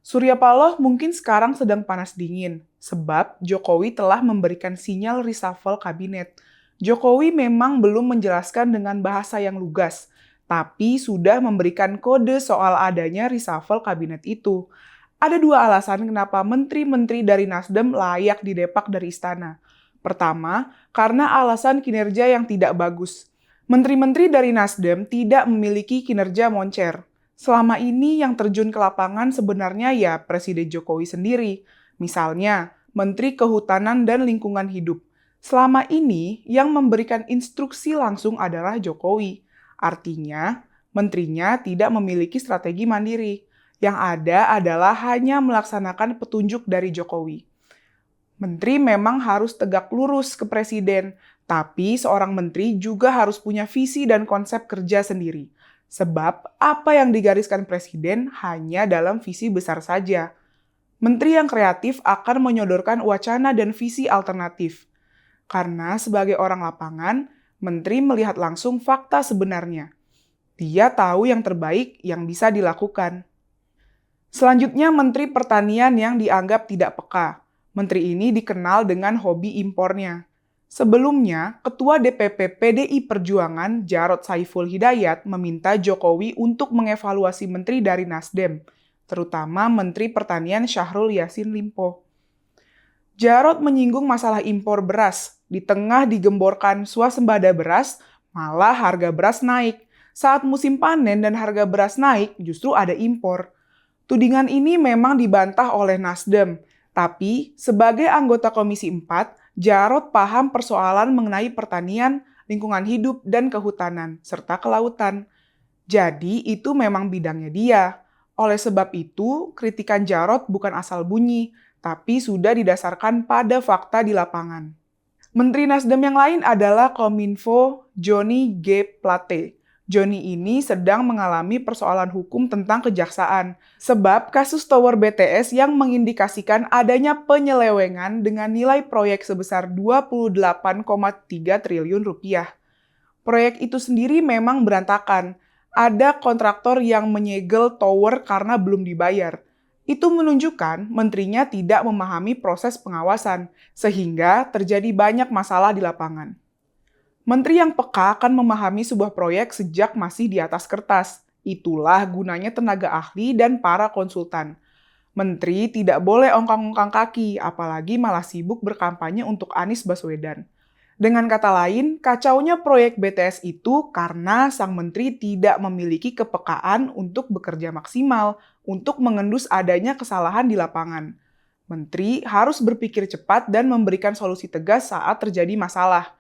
Surya Paloh mungkin sekarang sedang panas dingin, sebab Jokowi telah memberikan sinyal reshuffle kabinet. Jokowi memang belum menjelaskan dengan bahasa yang lugas, tapi sudah memberikan kode soal adanya reshuffle kabinet itu. Ada dua alasan kenapa menteri-menteri dari Nasdem layak didepak dari istana. Pertama, karena alasan kinerja yang tidak bagus. Menteri-menteri dari Nasdem tidak memiliki kinerja moncer. Selama ini yang terjun ke lapangan sebenarnya ya Presiden Jokowi sendiri. Misalnya, Menteri Kehutanan dan Lingkungan Hidup. Selama ini yang memberikan instruksi langsung adalah Jokowi. Artinya, menterinya tidak memiliki strategi mandiri. Yang ada adalah hanya melaksanakan petunjuk dari Jokowi. Menteri memang harus tegak lurus ke presiden, tapi seorang menteri juga harus punya visi dan konsep kerja sendiri. Sebab apa yang digariskan presiden hanya dalam visi besar saja. Menteri yang kreatif akan menyodorkan wacana dan visi alternatif. Karena sebagai orang lapangan, menteri melihat langsung fakta sebenarnya. Dia tahu yang terbaik yang bisa dilakukan. Selanjutnya, Menteri Pertanian yang dianggap tidak peka. Menteri ini dikenal dengan hobi impornya. Sebelumnya, Ketua DPP PDI Perjuangan Jarod Saiful Hidayat meminta Jokowi untuk mengevaluasi menteri dari Nasdem, terutama Menteri Pertanian Syahrul Yassin Limpo. Jarod menyinggung masalah impor beras. Di tengah digemborkan swasembada beras, malah harga beras naik. Saat musim panen dan harga beras naik, justru ada impor. Tudingan ini memang dibantah oleh Nasdem, tapi sebagai anggota Komisi 4, Jarod paham persoalan mengenai pertanian, lingkungan hidup, dan kehutanan, serta kelautan. Jadi itu memang bidangnya dia. Oleh sebab itu, kritikan Jarod bukan asal bunyi, tapi sudah didasarkan pada fakta di lapangan. Menteri Nasdem yang lain adalah Kominfo Johnny G. Plate. Johnny ini sedang mengalami persoalan hukum tentang kejaksaan, sebab kasus Tower BTS yang mengindikasikan adanya penyelewengan dengan nilai proyek sebesar 28,3 triliun rupiah. Proyek itu sendiri memang berantakan. Ada kontraktor yang menyegel tower karena belum dibayar. Itu menunjukkan menterinya tidak memahami proses pengawasan, sehingga terjadi banyak masalah di lapangan. Menteri yang peka akan memahami sebuah proyek sejak masih di atas kertas. Itulah gunanya tenaga ahli dan para konsultan. Menteri tidak boleh ongkang-ongkang kaki, apalagi malah sibuk berkampanye untuk Anies Baswedan. Dengan kata lain, kacaunya proyek BTS itu karena sang menteri tidak memiliki kepekaan untuk bekerja maksimal, untuk mengendus adanya kesalahan di lapangan. Menteri harus berpikir cepat dan memberikan solusi tegas saat terjadi masalah.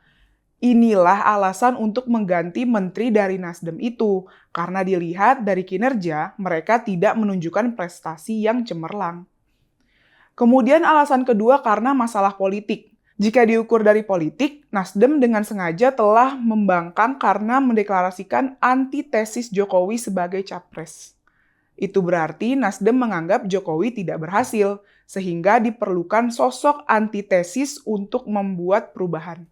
Inilah alasan untuk mengganti menteri dari Nasdem itu, karena dilihat dari kinerja, mereka tidak menunjukkan prestasi yang cemerlang. Kemudian alasan kedua karena masalah politik. Jika diukur dari politik, Nasdem dengan sengaja telah membangkang karena mendeklarasikan antitesis Jokowi sebagai capres. Itu berarti Nasdem menganggap Jokowi tidak berhasil, sehingga diperlukan sosok antitesis untuk membuat perubahan.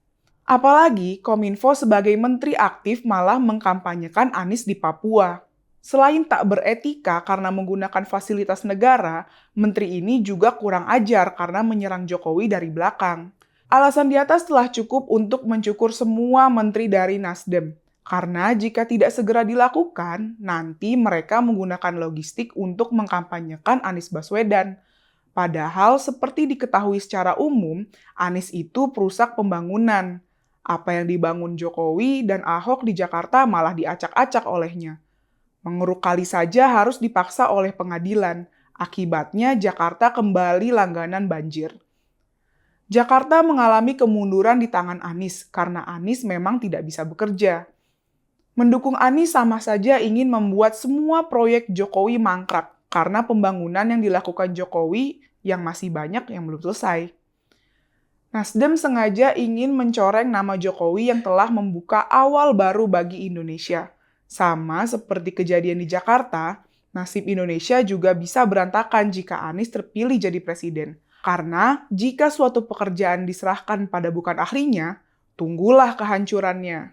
Apalagi Kominfo sebagai menteri aktif malah mengkampanyekan Anies di Papua. Selain tak beretika karena menggunakan fasilitas negara, menteri ini juga kurang ajar karena menyerang Jokowi dari belakang. Alasan di atas telah cukup untuk mencukur semua menteri dari Nasdem. Karena jika tidak segera dilakukan, nanti mereka menggunakan logistik untuk mengkampanyekan Anies Baswedan. Padahal seperti diketahui secara umum, Anies itu perusak pembangunan. Apa yang dibangun Jokowi dan Ahok di Jakarta malah diacak-acak olehnya. Mengeruk kali saja harus dipaksa oleh pengadilan. Akibatnya Jakarta kembali langganan banjir. Jakarta mengalami kemunduran di tangan Anies karena Anies memang tidak bisa bekerja. Mendukung Anies sama saja ingin membuat semua proyek Jokowi mangkrak karena pembangunan yang dilakukan Jokowi yang masih banyak yang belum selesai. Nasdem sengaja ingin mencoreng nama Jokowi yang telah membuka awal baru bagi Indonesia. Sama seperti kejadian di Jakarta, nasib Indonesia juga bisa berantakan jika Anies terpilih jadi presiden. Karena jika suatu pekerjaan diserahkan pada bukan ahlinya, tunggulah kehancurannya.